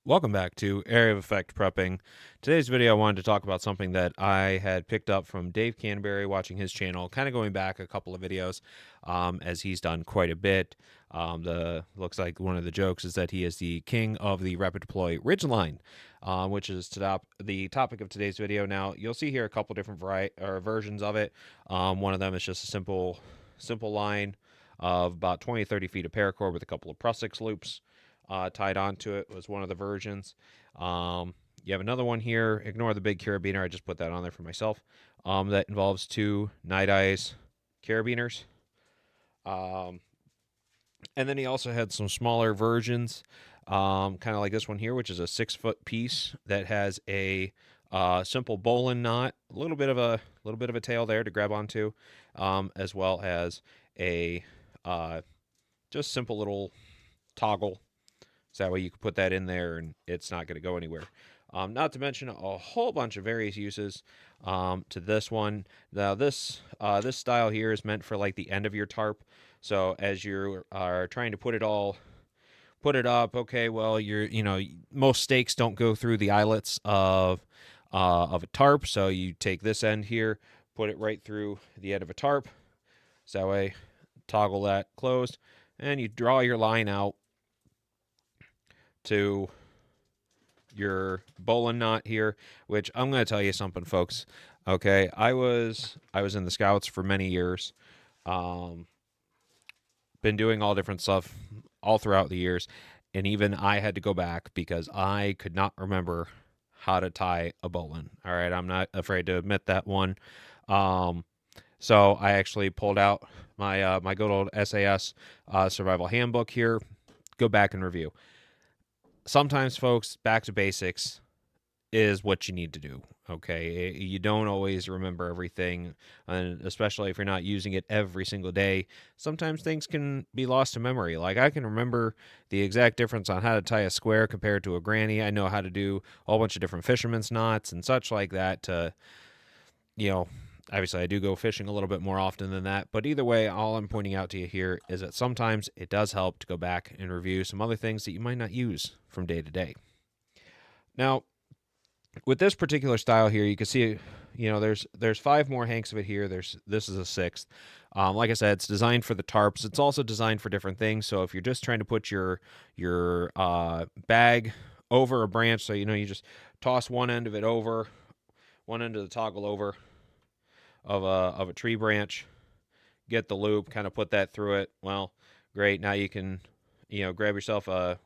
Welcome back to Area of Effect Prepping. Today's video I wanted to talk about something that I had picked up from Dave Canterbury watching his channel, kind of going back a couple of videos, as he's done quite a bit. The looks like one of the jokes is that he is the king of the Rapid Deploy Ridgeline, which is the topic of today's video. Now you'll see here a couple different versions of it. One of them is just a simple line of about 20-30 feet of paracord with a couple of Prusik loops tied onto it. Was one of the versions. You have another one here. Ignore the big carabiner. I just put that on there for myself. That involves two Night Eyes carabiners. And then he also had some smaller versions, kind of like this one here, which is a 6-foot piece that has a simple bowline knot, a little bit of a tail there to grab onto, as well as a just simple little toggle. So that way you can put that in there and it's not going to go anywhere. Not to mention a whole bunch of various uses to this one. Now this style here is meant for like the end of your tarp. So as you are trying to put it up, okay, well most stakes don't go through the eyelets of a tarp. So you take this end here, put it right through the end of a tarp. So that way, toggle that closed, and you draw your line out to your bowline knot here, which I'm going to tell you something, folks. Okay, I was in the Scouts for many years. Been doing all different stuff all throughout the years, and even I had to go back because I could not remember how to tie a bowline. All right, I'm not afraid to admit that one. So I actually pulled out my good old SAS survival handbook here. Go back and review. Sometimes, folks, back to basics is what you need to do. Okay, you don't always remember everything, and especially if you're not using it every single day. Sometimes things can be lost to memory. Like I can remember the exact difference on how to tie a square compared to a granny. I know how to do a whole bunch of different fisherman's knots and such like that. To obviously I do go fishing a little bit more often than that, but either way, all I'm pointing out to you here is that sometimes it does help to go back and review some other things that you might not use from day to day. Now, with this particular style here, you can see, there's 5 more hanks of it here. This is a 6th. Like I said, it's designed for the tarps. It's also designed for different things. So if you're just trying to put your bag over a branch, so you just toss one end of it over, one end of the toggle over of a tree branch, get the loop, kind of put that through it. Well, great. Now you can, grab yourself a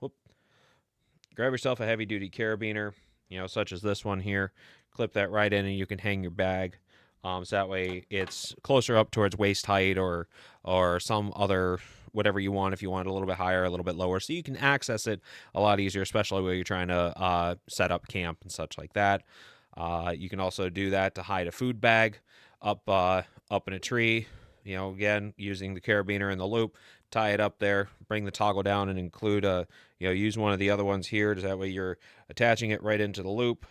heavy duty carabiner, such as this one here. Clip that right in, and you can hang your bag. So that way it's closer up towards waist height or some other whatever you want. If you want it a little bit higher, a little bit lower, so you can access it a lot easier, especially when you're trying to set up camp and such like that. You can also do that to hide a food bag up in a tree. Again, using the carabiner and the loop, tie it up there, bring the toggle down, and include use one of the other ones here. So that way you're attaching it right into the loop.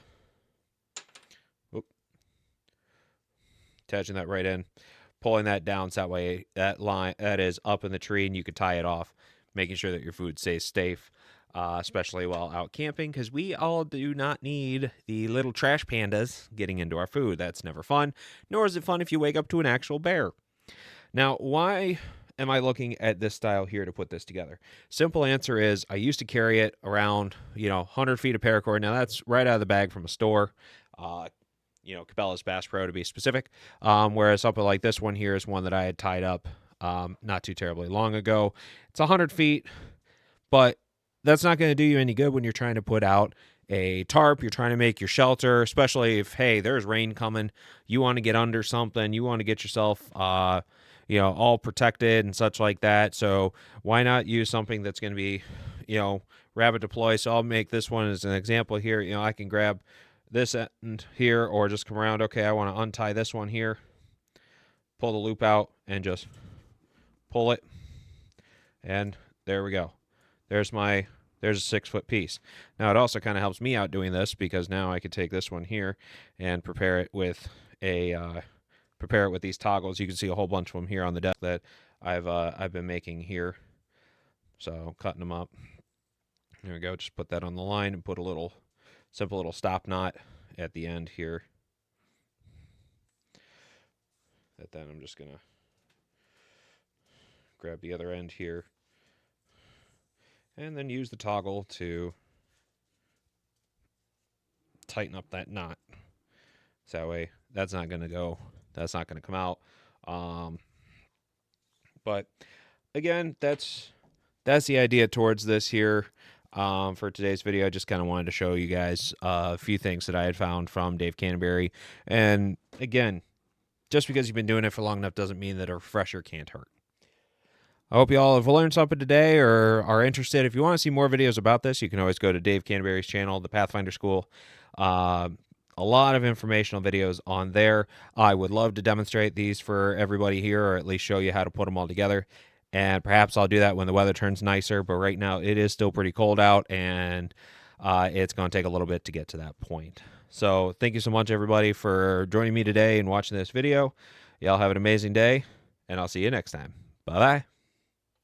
Attaching that right in, pulling that down, so that way that line that is up in the tree, and you could tie it off, making sure that your food stays safe. Especially while out camping, because we all do not need the little trash pandas getting into our food. That's never fun, nor is it fun if you wake up to an actual bear. Now, why am I looking at this style here to put this together? Simple answer is I used to carry it around, 100 feet of paracord. Now, that's right out of the bag from a store. Cabela's Bass Pro to be specific. Whereas something like this one here is one that I had tied up not too terribly long ago. It's 100 feet, but that's not going to do you any good when you're trying to put out a tarp. You're trying to make your shelter, especially if, hey, there's rain coming. You want to get under something. You want to get yourself, all protected and such like that. So why not use something that's going to be, rapid deploy? So I'll make this one as an example here. I can grab this end here or just come around. Okay, I want to untie this one here, pull the loop out, and just pull it. And there we go. There's a 6-foot piece. Now it also kind of helps me out doing this, because now I could take this one here and prepare it with these toggles. You can see a whole bunch of them here on the deck that I've been making here. So cutting them up. There we go. Just put that on the line and put a little simple little stop knot at the end here. And then I'm just going to grab the other end here and then use the toggle to tighten up that knot. So that way that's not going to come out. But again, that's the idea towards this here. For today's video, I just kind of wanted to show you guys a few things that I had found from Dave Canterbury. And again, just because you've been doing it for long enough doesn't mean that a refresher can't hurt. I hope you all have learned something today or are interested. If you want to see more videos about this, you can always go to Dave Canterbury's channel, the Pathfinder School. A lot of informational videos on there. I would love to demonstrate these for everybody here, or at least show you how to put them all together. And perhaps I'll do that when the weather turns nicer. But right now it is still pretty cold out, and it's going to take a little bit to get to that point. So thank you so much, everybody, for joining me today and watching this video. Y'all have an amazing day, and I'll see you next time. Bye-bye.